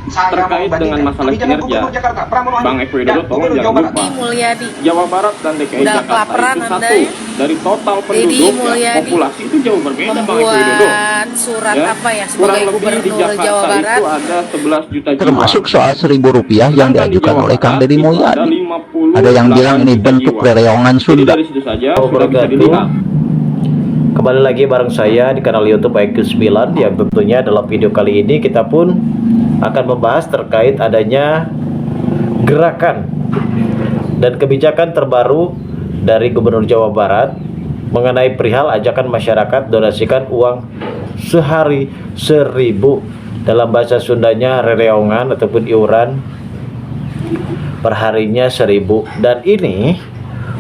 terkait dengan masalah kinerja Bang Eko Widodo, tolong jangan lupa Jawa Barat dan DKI Jakarta itu satu dari total penduduk populasi itu jauh berbeda. Bang Eko Widodo surat kurang lebih di Jakarta itu ada 11 juta jiwa, termasuk soal Rp1.000 yang diajukan oleh Kang Deddy Mulyadi. Ada yang bilang ini bentuk rereongan Sunda. Dari situ saja sudah bisa dilihat. Kembali lagi bareng saya di kanal YouTube IQ9, yang tentunya dalam video kali ini kita pun akan membahas terkait adanya gerakan dan kebijakan terbaru dari Gubernur Jawa Barat mengenai perihal ajakan masyarakat donasikan uang sehari 1.000, dalam bahasa Sundanya rereongan ataupun iuran perharinya 1.000, dan ini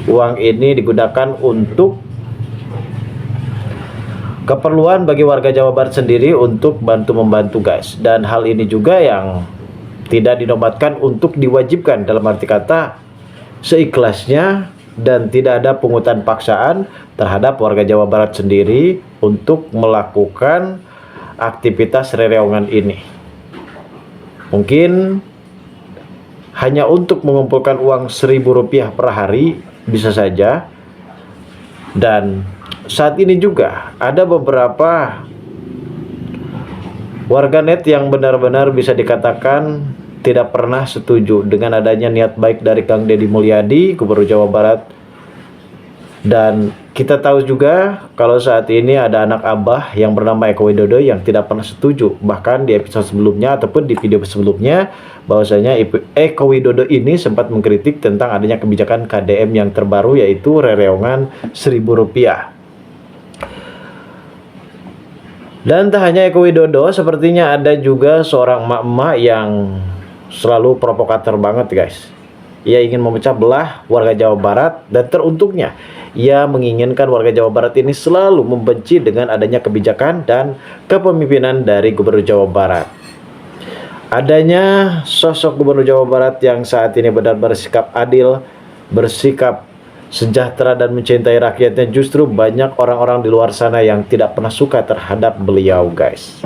uang ini digunakan untuk keperluan bagi warga Jawa Barat sendiri untuk membantu guys. Dan hal ini juga yang tidak dinobatkan untuk diwajibkan, dalam arti kata seikhlasnya, dan tidak ada pungutan paksaan terhadap warga Jawa Barat sendiri untuk melakukan aktivitas rereongan ini. Mungkin hanya untuk mengumpulkan uang Rp1.000 per hari bisa saja. Dan saat ini juga ada beberapa warganet yang benar-benar bisa dikatakan tidak pernah setuju dengan adanya niat baik dari Kang Deddy Mulyadi, Gubernur Jawa Barat. Dan kita tahu juga kalau saat ini ada anak abah yang bernama Eko Widodo yang tidak pernah setuju. Bahkan di episode sebelumnya ataupun di video sebelumnya, bahwasanya Eko Widodo ini sempat mengkritik tentang adanya kebijakan KDM yang terbaru, yaitu rereongan Rp1.000. Dan tak hanya Eko Widodo, sepertinya ada juga seorang emak-emak yang selalu provokator banget guys. Ia ingin memecah belah warga Jawa Barat, dan teruntungnya ia menginginkan warga Jawa Barat ini selalu membenci dengan adanya kebijakan dan kepemimpinan dari Gubernur Jawa Barat. Adanya sosok Gubernur Jawa Barat yang saat ini benar-benar bersikap adil, bersikap sejahtera dan mencintai rakyatnya, justru banyak orang-orang di luar sana yang tidak pernah suka terhadap beliau guys.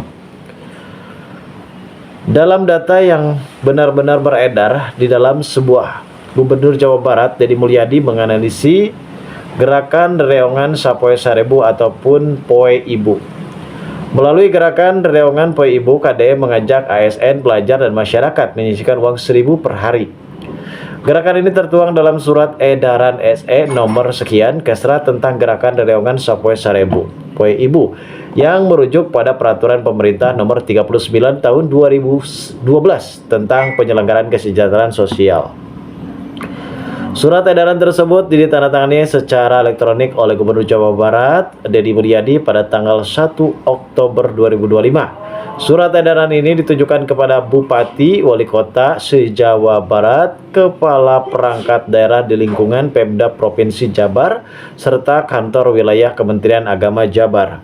Dalam data yang benar-benar beredar di dalam sebuah Gubernur Jawa Barat, Deddy Mulyadi menganalisi gerakan rereongan Sapoe Sarebu ataupun Poe Ibu. Melalui gerakan rereongan Poe Ibu, KDM mengajak ASN, pelajar dan masyarakat menyisihkan uang 1.000 per hari. Gerakan ini tertuang dalam surat edaran SE nomor sekian Kesra tentang gerakan rereongan Sapoe Sarebu, Poe Ibu, yang merujuk pada peraturan pemerintah nomor 39 tahun 2012 tentang penyelenggaraan kesejahteraan sosial. Surat edaran tersebut ditandatangani secara elektronik oleh Gubernur Jawa Barat, Deddy Mulyadi, pada tanggal 1 Oktober 2025. Surat edaran ini ditujukan kepada Bupati, Wali Kota se-Jawa Barat, Kepala Perangkat Daerah di lingkungan Pemda Provinsi Jabar, serta kantor wilayah Kementerian Agama Jabar.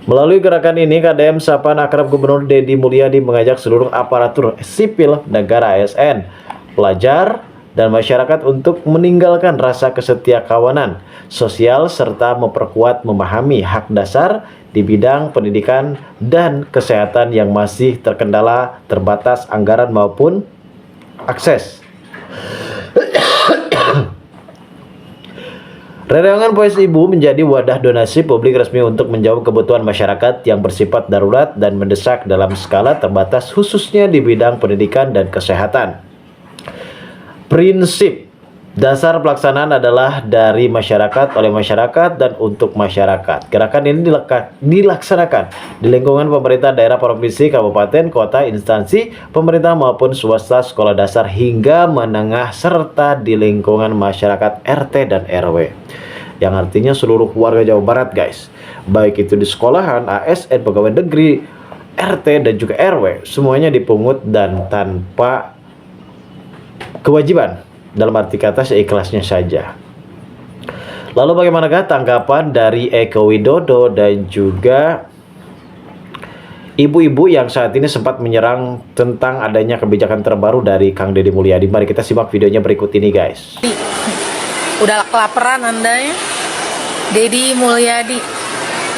Melalui gerakan ini, KDM Sapaan Akrab Gubernur Deddy Mulyadi mengajak seluruh aparatur sipil negara, ASN, pelajar, dan masyarakat untuk meninggalkan rasa kesetiakawanan sosial serta memperkuat memahami hak dasar di bidang pendidikan dan kesehatan yang masih terkendala terbatas anggaran maupun akses. Rereongan Poe Ibu menjadi wadah donasi publik resmi untuk menjawab kebutuhan masyarakat yang bersifat darurat dan mendesak dalam skala terbatas, khususnya di bidang pendidikan dan kesehatan. Prinsip dasar pelaksanaan adalah dari masyarakat, oleh masyarakat, dan untuk masyarakat. Gerakan ini dilaksanakan di lingkungan pemerintah daerah, provinsi, kabupaten, kota, instansi pemerintah maupun swasta, sekolah dasar hingga menengah, serta di lingkungan masyarakat RT dan RW. Yang artinya seluruh warga Jawa Barat guys. Baik itu di sekolahan, ASN, pegawai negeri, RT, dan juga RW. Semuanya dipungut dan tanpa kewajiban, dalam arti kata seikhlasnya saja. Lalu bagaimanakah tanggapan dari Eko Widodo dan juga ibu-ibu yang saat ini sempat menyerang tentang adanya kebijakan terbaru dari Kang Deddy Mulyadi? Mari kita simak videonya berikut ini guys. Udah kelaparan Anda ya? Deddy Mulyadi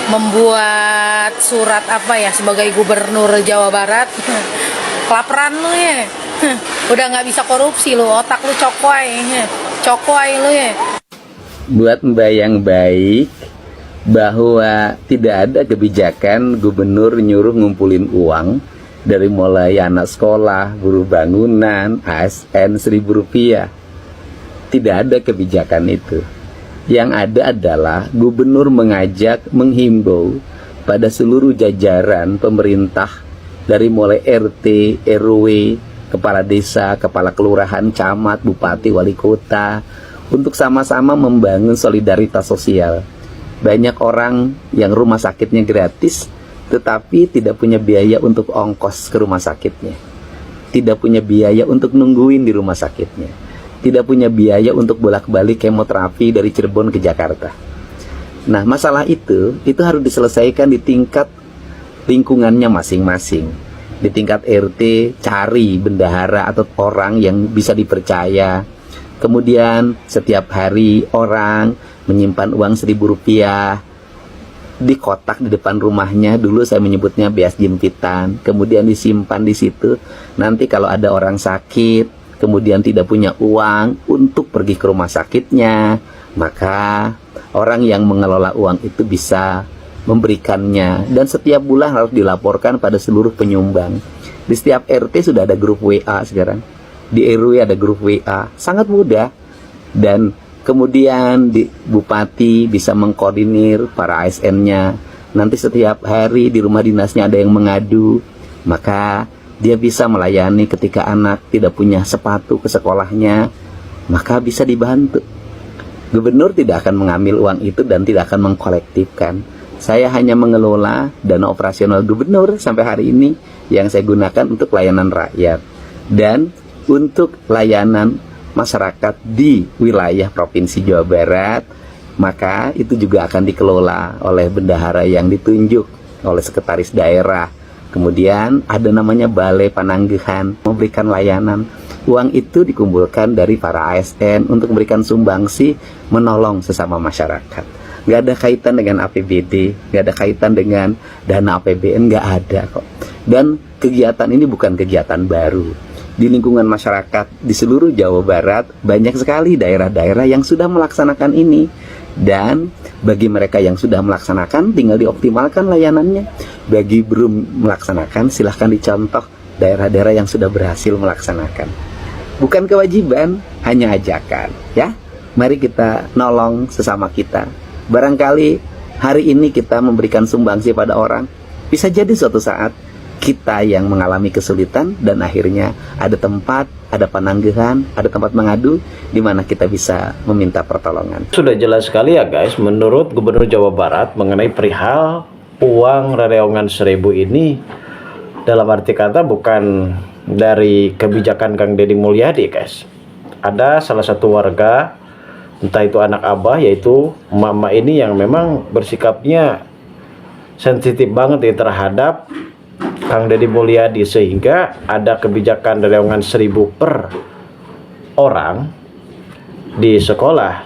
membuat surat sebagai Gubernur Jawa Barat kelaparan lu ya. Udah nggak bisa korupsi lu, otak lu cokoy, cokoy lu ya. Buat Mbak yang baik, bahwa tidak ada kebijakan gubernur nyuruh ngumpulin uang dari mulai anak sekolah, buruh bangunan, ASN Rp1.000. Tidak ada kebijakan itu. Yang ada adalah gubernur mengajak, menghimbau pada seluruh jajaran pemerintah dari mulai RT, RW, kepala desa, kepala kelurahan, camat, bupati, wali kota, untuk sama-sama membangun solidaritas sosial. Banyak orang yang rumah sakitnya gratis, tetapi tidak punya biaya untuk ongkos ke rumah sakitnya. Tidak punya biaya untuk nungguin di rumah sakitnya. Tidak punya biaya untuk bolak-balik kemoterapi dari Cirebon ke Jakarta. Nah, masalah itu harus diselesaikan di tingkat lingkungannya masing-masing. Di tingkat RT, cari bendahara atau orang yang bisa dipercaya. Kemudian setiap hari orang menyimpan uang Rp1.000 di kotak di depan rumahnya. Dulu saya menyebutnya beas jempitan. Kemudian disimpan di situ. Nanti kalau ada orang sakit, kemudian tidak punya uang untuk pergi ke rumah sakitnya, maka orang yang mengelola uang itu bisa memberikannya. Dan setiap bulan harus dilaporkan pada seluruh penyumbang. Di setiap RT sudah ada grup WA sekarang. Di RW ada grup WA, sangat mudah. Dan kemudian di bupati bisa mengkoordinir para ASN-nya. Nanti setiap hari di rumah dinasnya ada yang mengadu, maka dia bisa melayani ketika anak tidak punya sepatu ke sekolahnya, maka bisa dibantu. Gubernur tidak akan mengambil uang itu dan tidak akan mengkolektifkan. Saya hanya mengelola dana operasional gubernur sampai hari ini yang saya gunakan untuk layanan rakyat dan untuk layanan masyarakat di wilayah Provinsi Jawa Barat. Maka itu juga akan dikelola oleh bendahara yang ditunjuk oleh sekretaris daerah. Kemudian ada namanya Balai Pananggahan, memberikan layanan. Uang itu dikumpulkan dari para ASN untuk memberikan sumbangsi, menolong sesama masyarakat. Nggak ada kaitan dengan APBD, nggak ada kaitan dengan dana APBN, nggak ada kok. Dan kegiatan ini bukan kegiatan baru. Di lingkungan masyarakat di seluruh Jawa Barat banyak sekali daerah-daerah yang sudah melaksanakan ini. Dan bagi mereka yang sudah melaksanakan tinggal dioptimalkan layanannya. Bagi belum melaksanakan silahkan dicontoh daerah-daerah yang sudah berhasil melaksanakan. Bukan kewajiban, hanya ajakan ya. Mari kita nolong sesama kita. Barangkali hari ini kita memberikan sumbangsi pada orang, bisa jadi suatu saat kita yang mengalami kesulitan dan akhirnya ada tempat, ada pananggahan, ada tempat mengadu di mana kita bisa meminta pertolongan. Sudah jelas sekali ya guys, menurut Gubernur Jawa Barat mengenai perihal uang rereongan 1.000 ini, dalam arti kata bukan dari kebijakan Kang Deddy Mulyadi guys. Ada salah satu warga, entah itu anak abah, yaitu mama ini yang memang bersikapnya sensitif banget ya terhadap Kang Deddy Mulyadi, sehingga ada kebijakan rereongan 1.000 per orang di sekolah,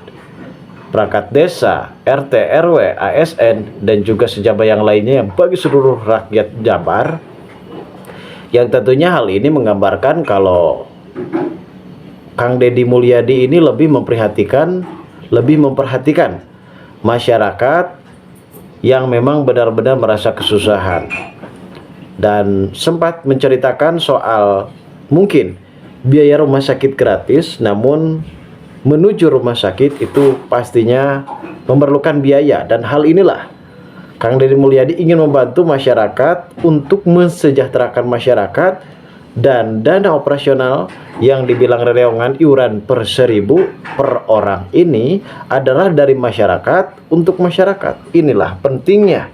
perangkat desa, RT, RW, ASN, dan juga sejabat yang lainnya yang bagi seluruh rakyat Jabar. Yang tentunya hal ini menggambarkan kalau Kang Deddy Mulyadi ini lebih memperhatikan masyarakat yang memang benar-benar merasa kesusahan. Dan sempat menceritakan soal mungkin biaya rumah sakit gratis, namun menuju rumah sakit itu pastinya memerlukan biaya. Dan hal inilah Kang Deddy Mulyadi ingin membantu masyarakat untuk mensejahterakan masyarakat. Dan dana operasional yang dibilang rereongan iuran per 1.000 per orang ini adalah dari masyarakat untuk masyarakat. Inilah pentingnya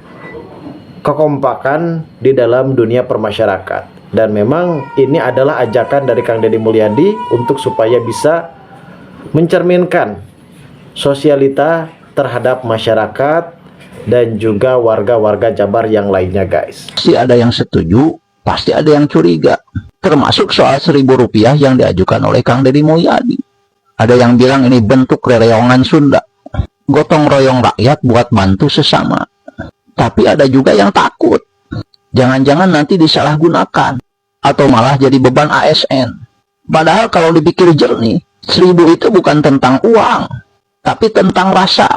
kekompakan di dalam dunia permasyarakat. Dan memang ini adalah ajakan dari Kang Deddy Mulyadi untuk supaya bisa mencerminkan sosialita terhadap masyarakat dan juga warga-warga Jabar yang lainnya guys. Pasti ada yang setuju, pasti ada yang curiga. Termasuk soal Rp1.000 yang diajukan oleh Kang Deddy Mulyadi. Ada yang bilang ini bentuk rereongan Sunda, gotong royong rakyat buat bantu sesama. Tapi ada juga yang takut, jangan-jangan nanti disalahgunakan. atau malah jadi beban ASN. Padahal kalau dipikir jernih, 1000 itu bukan tentang uang, tapi tentang rasa,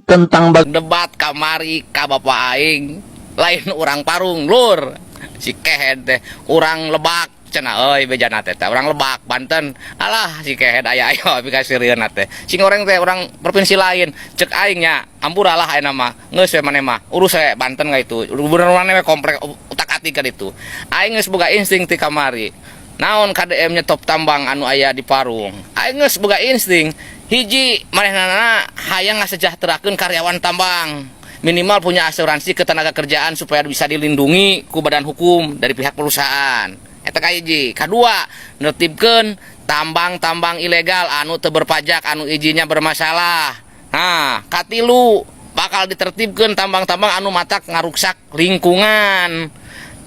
tentang debat kamari ka bapak aing lain orang parung lur si kehed teh orang Lebak cenah euy bejana teh orang Lebak Banten alah si kehed aya ayo pikasirieun teh sing goreng teh orang provinsi lain cek aing nya ampura lah aya mah geus we maneh mah urus we Banten ka itu gubernur maneh komplek utak-atik ka ditu aing geus boga insting ti kamari naon KDM nya top tambang anu aya di Parung aing geus boga insting hiji manehnana hayang ngasejahterakeun karyawan tambang minimal punya asuransi ketenaga kerjaan supaya bisa dilindungi ku badan hukum dari pihak perusahaan eta ka hiji kadua nertibkeun tambang-tambang ilegal anu teu berpajak anu izinnya bermasalah nah katilu bakal ditertibkeun tambang-tambang anu matak ngaruksak lingkungan.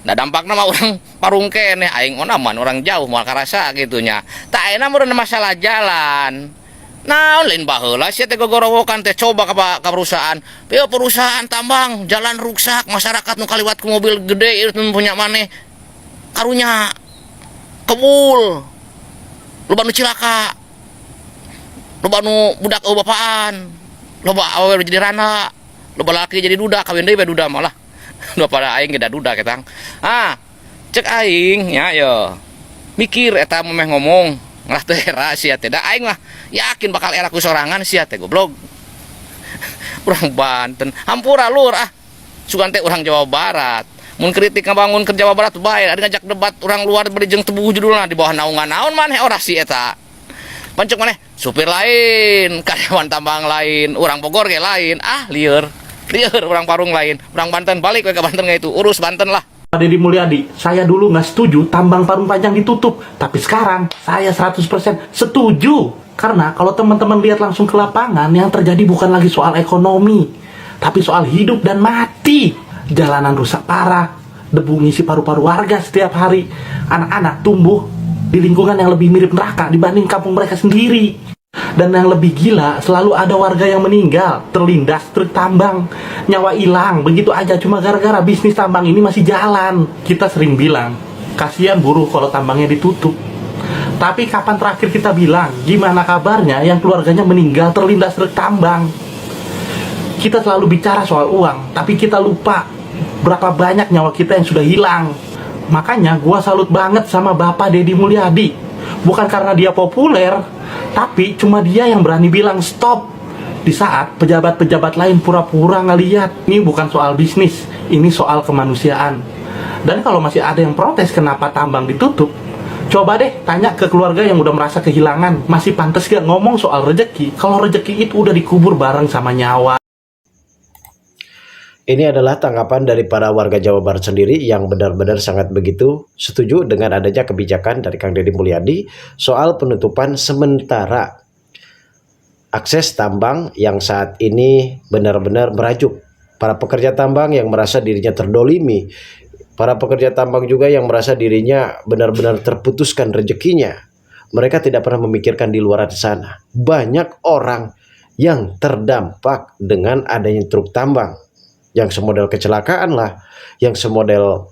Nah dampaknya mah orang Parung keneh aing onaman orang jauh moal karasa gitunya. Tak enak meureun masalah jalan. Nah lain baheula sia teh gogorowokan teh coba ka perusahaan. Pieu perusahaan tambang jalan rusak masyarakat nu kaliwat ku mobil gede ieu punya maneh karunya kebul. Loba nu cilaka. Loba nu budak bapaan. Loba awewe jadi rana. Loba laki jadi duda kawin deui duda malah. Daripada aing geda duda ketang cek aing nya yo mikir eta meh ngomong lah teh era sia teh da aing mah yakin bakal era ku sorangan sia teh goblok urang Banten hampura lur sugan teh urang Jawa Barat mun kritik ngabangun ke Jawa Barat bae ada ngajak debat urang luar beri jeung tebuh judulna di bawah naungan naon maneh orasi eta pancuk maneh supir lain karyawan tambang lain urang Bogor ge lain lieur orang Parung lain, orang Banten balik ke Banten itu urus Banten lah. Pak Deddy Mulyadi, saya dulu nggak setuju tambang Parung Panjang ditutup, tapi sekarang saya 100% setuju. Karena kalau teman-teman lihat langsung ke lapangan, yang terjadi bukan lagi soal ekonomi, tapi soal hidup dan mati. Jalanan rusak parah, debu ngisi paru-paru warga setiap hari. Anak-anak tumbuh di lingkungan yang lebih mirip neraka dibanding kampung mereka sendiri. Dan yang lebih gila, selalu ada warga yang meninggal terlindas truk tambang, nyawa hilang begitu aja cuma gara-gara bisnis tambang ini masih jalan. Kita sering bilang, kasihan buruh kalau tambangnya ditutup. Tapi kapan terakhir kita bilang, gimana kabarnya yang keluarganya meninggal terlindas truk tambang? Kita selalu bicara soal uang, tapi kita lupa berapa banyak nyawa kita yang sudah hilang. Makanya gua salut banget sama Bapak Deddy Mulyadi. Bukan karena dia populer, tapi cuma dia yang berani bilang stop di saat pejabat-pejabat lain pura-pura ngeliat. Ini bukan soal bisnis, ini soal kemanusiaan. Dan kalau masih ada yang protes kenapa tambang ditutup, coba deh tanya ke keluarga yang udah merasa kehilangan, masih pantas gak ngomong soal rejeki kalau rejeki itu udah dikubur bareng sama nyawa. Ini adalah tanggapan dari para warga Jawa Barat sendiri yang benar-benar sangat begitu setuju dengan adanya kebijakan dari Kang Deddy Mulyadi soal penutupan sementara akses tambang yang saat ini benar-benar merajuk. Para pekerja tambang yang merasa dirinya terdolimi, para pekerja tambang juga yang merasa dirinya benar-benar terputuskan rezekinya. Mereka tidak pernah memikirkan di luar sana. Banyak orang yang terdampak dengan adanya truk tambang. Yang semodel kecelakaan lah, yang semodel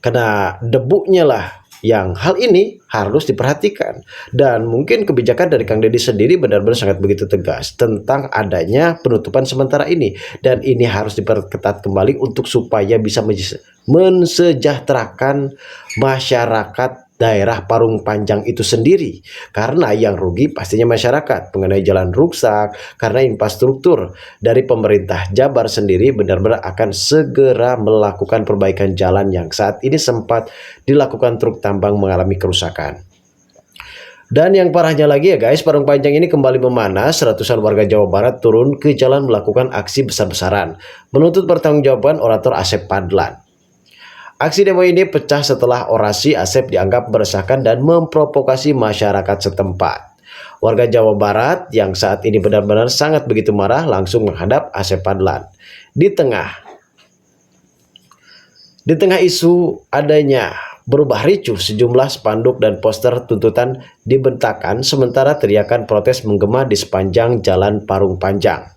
kena debunya lah, yang hal ini harus diperhatikan. Dan mungkin kebijakan dari Kang Deddy sendiri benar-benar sangat begitu tegas tentang adanya penutupan sementara ini. Dan ini harus diperketat kembali untuk supaya bisa mensejahterakan masyarakat daerah Parung Panjang itu sendiri. Karena yang rugi pastinya masyarakat mengenai jalan rusak, karena infrastruktur dari pemerintah Jabar sendiri benar-benar akan segera melakukan perbaikan jalan yang saat ini sempat dilakukan truk tambang mengalami kerusakan. Dan yang parahnya lagi ya guys, Parung Panjang ini kembali memanas. Ratusan warga Jawa Barat turun ke jalan melakukan aksi besar-besaran menuntut pertanggungjawaban orator Asep Padlan. Aksi demo ini pecah setelah orasi Asep dianggap meresahkan dan memprovokasi masyarakat setempat. Warga Jawa Barat yang saat ini benar-benar sangat begitu marah langsung menghadap Asep Padlan. Di tengah isu adanya berubah ricuh, sejumlah spanduk dan poster tuntutan dibentangkan sementara teriakan protes menggema di sepanjang jalan Parung Panjang.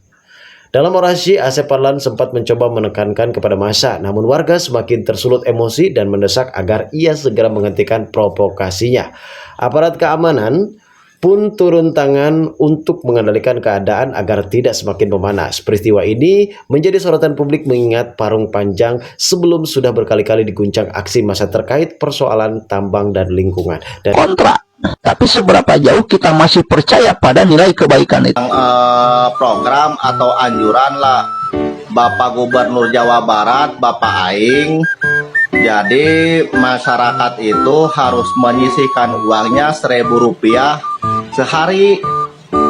Dalam orasi, Asep Parlan sempat mencoba menekankan kepada massa, namun warga semakin tersulut emosi dan mendesak agar ia segera menghentikan provokasinya. Aparat keamanan pun turun tangan untuk mengendalikan keadaan agar tidak semakin memanas. Peristiwa ini menjadi sorotan publik mengingat Parung Panjang sebelum sudah berkali-kali diguncang aksi massa terkait persoalan tambang dan lingkungan. Kontra. Tapi seberapa jauh kita masih percaya pada nilai kebaikan itu? Program atau anjuran lah Bapak Gubernur Jawa Barat, Bapak Aing. Jadi masyarakat itu harus menyisihkan uangnya Rp1.000 sehari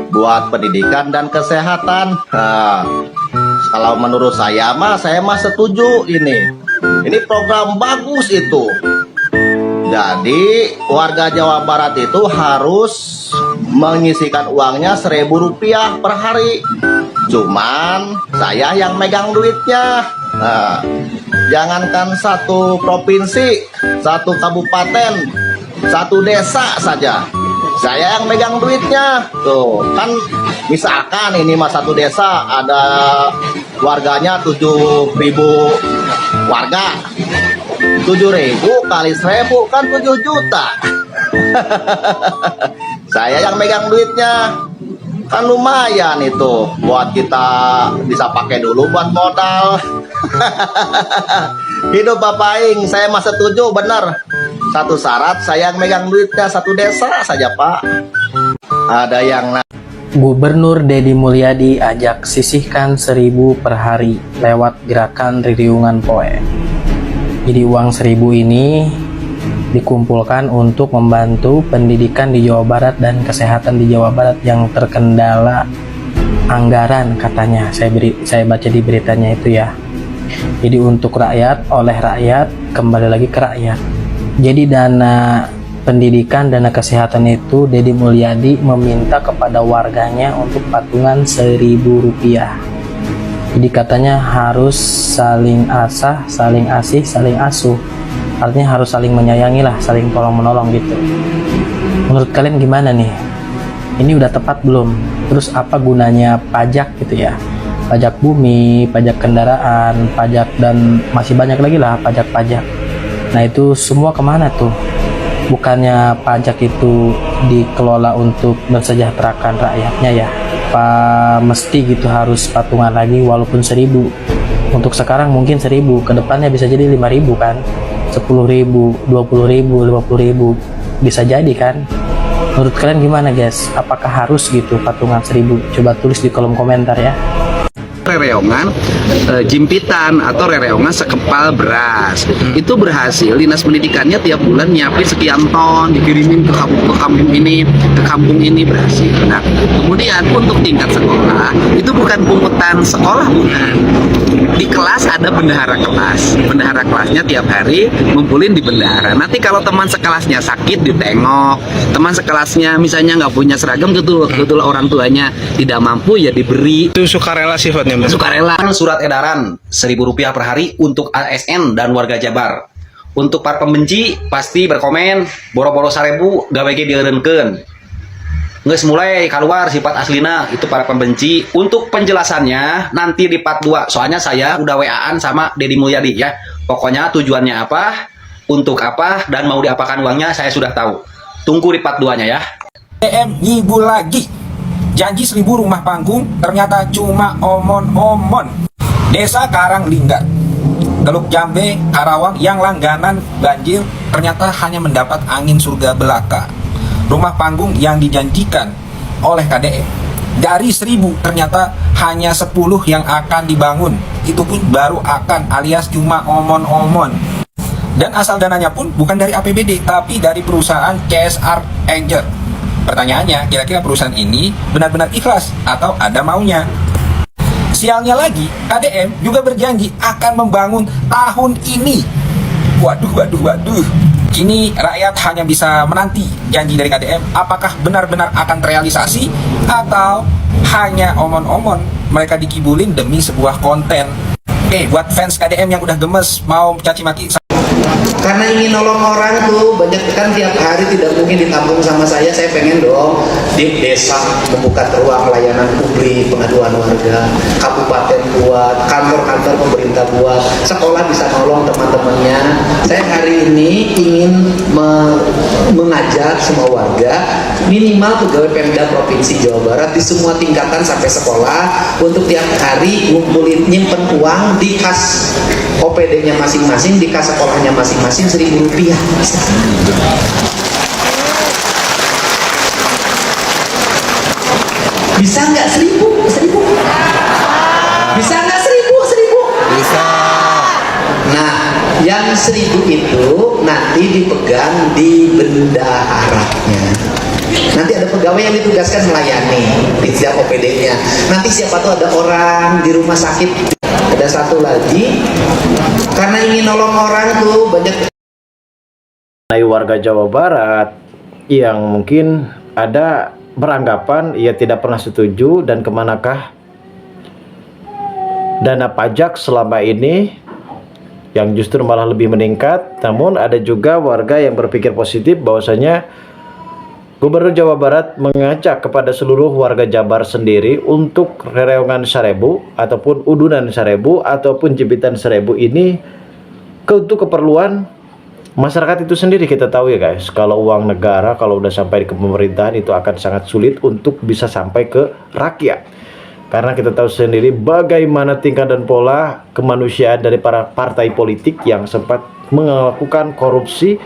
buat pendidikan dan kesehatan. Nah, kalau menurut saya mah setuju ini. Ini program bagus itu. Jadi warga Jawa Barat itu harus menyisihkan uangnya Rp1.000 per hari. Cuman saya yang megang duitnya. Nah, jangankan satu provinsi, satu kabupaten, satu desa saja, saya yang megang duitnya. Tuh kan, misalkan ini mah satu desa ada warganya 7.000 warga. 7.000 kali 1.000 kan 7 juta. Saya yang megang duitnya. Kan lumayan itu buat kita bisa pakai dulu buat modal. Hidup Bapak Aing, saya masih setuju, benar. Satu syarat, saya yang megang duitnya satu desa saja, Pak. Ada yang Gubernur Deddy Mulyadi ajak sisihkan 1.000 per hari lewat gerakan Ririungan Poe. Jadi uang 1.000 ini dikumpulkan untuk membantu pendidikan di Jawa Barat dan kesehatan di Jawa Barat yang terkendala anggaran katanya. Saya baca di beritanya itu ya. Jadi untuk rakyat, oleh rakyat, kembali lagi ke rakyat. Jadi dana pendidikan, dana kesehatan itu Deddy Mulyadi meminta kepada warganya untuk patungan Rp1.000. Jadi katanya harus saling asah, saling asih, saling asuh. Artinya harus saling menyayangi lah, saling tolong-menolong gitu. Menurut kalian gimana nih? Ini udah tepat belum? Terus apa gunanya pajak gitu ya? Pajak bumi, pajak kendaraan, pajak dan masih banyak lagi lah pajak-pajak. Nah itu semua kemana tuh? Bukannya pajak itu dikelola untuk mensejahterakan rakyatnya ya? Apa mesti gitu harus patungan lagi walaupun 1.000? Untuk sekarang mungkin 1.000, kedepannya bisa jadi 5.000 kan? 10.000, 20.000, 50.000 bisa jadi kan? Menurut kalian gimana guys? Apakah harus gitu patungan 1.000? Coba tulis di kolom komentar ya. Rereongan jimpitan atau rereongan sekepal beras itu berhasil. Dinas pendidikannya tiap bulan nyiapin sekian ton, dikirimin ke kampung ini berhasil. Nah kemudian untuk tingkat sekolah itu bukan pungutan sekolah, bukan. Di kelas ada bendahara kelasnya tiap hari ngumpulin di bendahara. Nanti kalau teman sekelasnya sakit ditengok, teman sekelasnya misalnya nggak punya seragam, betul orang tuanya tidak mampu, ya diberi. Itu sukarela sifatnya. Sukarela. Surat edaran Rp1.000 per hari untuk ASN dan warga Jabar. Untuk para pembenci pasti berkomen boro-boro 1.000 gawe ge dieureunkeun. Geus mulai keluar sifat aslina itu para pembenci. Untuk penjelasannya nanti di part 2. Soalnya saya udah WA-an sama Deddy Mulyadi ya. Pokoknya tujuannya apa, untuk apa, dan mau diapakan uangnya saya sudah tahu. Tunggu di part 2-nya ya. DM ngibul lagi. Janji 1.000 rumah panggung ternyata cuma omon-omon. Desa Karanglinggar, Teluk Jambe, Karawang yang langganan banjir ternyata hanya mendapat angin surga belaka. Rumah panggung yang dijanjikan oleh KDM dari 1.000 ternyata hanya 10 yang akan dibangun. Itu pun baru akan alias cuma omon-omon. Dan asal dananya pun bukan dari APBD tapi dari perusahaan CSR Angel. Pertanyaannya, kira-kira perusahaan ini benar-benar ikhlas atau ada maunya? Sialnya lagi, KDM juga berjanji akan membangun tahun ini. Waduh. Kini rakyat hanya bisa menanti janji dari KDM apakah benar-benar akan terrealisasi atau hanya omon-omon mereka dikibulin demi sebuah konten. Buat fans KDM yang udah gemes mau caci maki karena ingin nolong orang tuh banyak kan, tiap hari tidak mungkin ditampung sama saya pengen dong di desa membuka ruang layanan publik, pengaduan warga, kabupaten buat, kantor-kantor pemerintah buat, sekolah bisa nolong teman-temannya. Saya hari ini ingin mengajak semua warga, minimal pegawai Pemda Provinsi Jawa Barat di semua tingkatan sampai sekolah, untuk tiap hari ngumpulin, nyimpen uang di kas OPD-nya masing-masing, di kas sekolahnya masing-masing, Rp1.000. Bisa nggak 1.000? Bisa nggak 1.000? Bisa. Nah, yang 1.000 itu nanti dipegang di bendaharanya. Nanti ada pegawai yang ditugaskan melayani di setiap OPD-nya. Nanti siapa tahu ada orang di rumah sakit. Ada satu lagi, karena ingin nolong orang tuh banyak warga Jawa Barat yang mungkin ada beranggapan ia tidak pernah setuju dan kemanakah dana pajak selama ini yang justru malah lebih meningkat. Namun ada juga warga yang berpikir positif bahwasanya Gubernur Jawa Barat mengajak kepada seluruh warga Jabar sendiri untuk rereongan 1.000 ataupun udunan 1.000 ataupun jepitan 1.000 ini untuk keperluan masyarakat itu sendiri. Kita tahu ya guys, kalau uang negara kalau udah sampai ke pemerintahan itu akan sangat sulit untuk bisa sampai ke rakyat. Karena kita tahu sendiri bagaimana tingkah dan pola kemanusiaan dari para partai politik yang sempat melakukan korupsi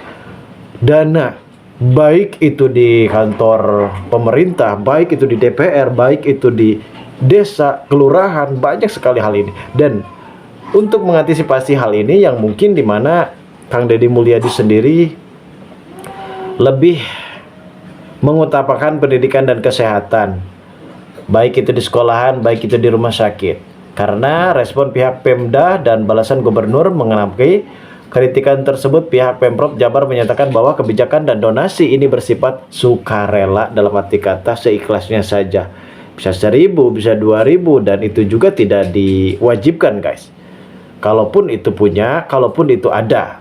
dana, baik itu di kantor pemerintah, baik itu di DPR, baik itu di desa, kelurahan, banyak sekali hal ini. Dan untuk mengantisipasi hal ini yang mungkin dimana Kang Deddy Mulyadi sendiri lebih mengutamakan pendidikan dan kesehatan, baik itu di sekolahan, baik itu di rumah sakit. Karena respon pihak Pemda dan balasan gubernur mengenai kritikan tersebut, pihak Pemprov Jabar menyatakan bahwa kebijakan dan donasi ini bersifat sukarela, dalam arti kata seikhlasnya saja. Bisa 1.000, bisa 2.000, dan itu juga tidak diwajibkan guys. Kalaupun itu punya, kalaupun itu ada.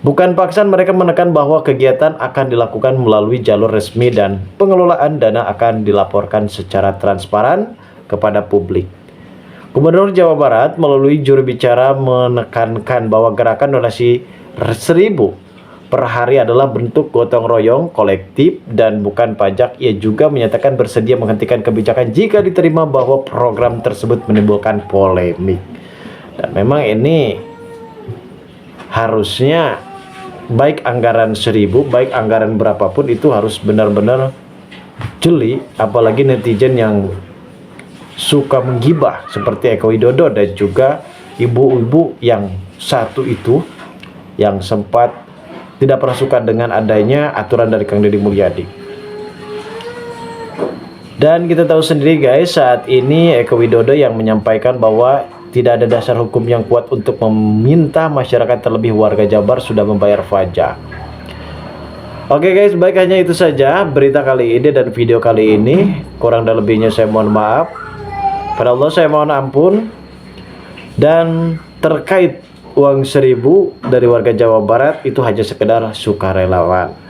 Bukan paksaan, mereka menekan bahwa kegiatan akan dilakukan melalui jalur resmi dan pengelolaan dana akan dilaporkan secara transparan kepada publik. Gubernur Jawa Barat melalui juru bicara menekankan bahwa gerakan donasi 1.000 per hari adalah bentuk gotong royong kolektif dan bukan pajak. Ia juga menyatakan bersedia menghentikan kebijakan jika diterima bahwa program tersebut menimbulkan polemik. Dan memang ini harusnya baik anggaran 1.000, baik anggaran berapapun itu harus benar-benar jeli, apalagi netizen yang suka menggibah seperti Eko Widodo dan juga ibu-ibu yang satu itu yang sempat tidak pernah suka dengan adanya aturan dari Kang Deddy Mulyadi. Dan kita tahu sendiri guys, saat ini Eko Widodo yang menyampaikan bahwa tidak ada dasar hukum yang kuat untuk meminta masyarakat, terlebih warga Jabar, sudah membayar pajak. Oke guys, baik, hanya itu saja berita kali ini dan video kali ini. Kurang dan lebihnya saya mohon maaf. Pada Allah saya mohon ampun. Dan terkait uang 1.000 dari warga Jawa Barat itu hanya sekedar sukarelawan.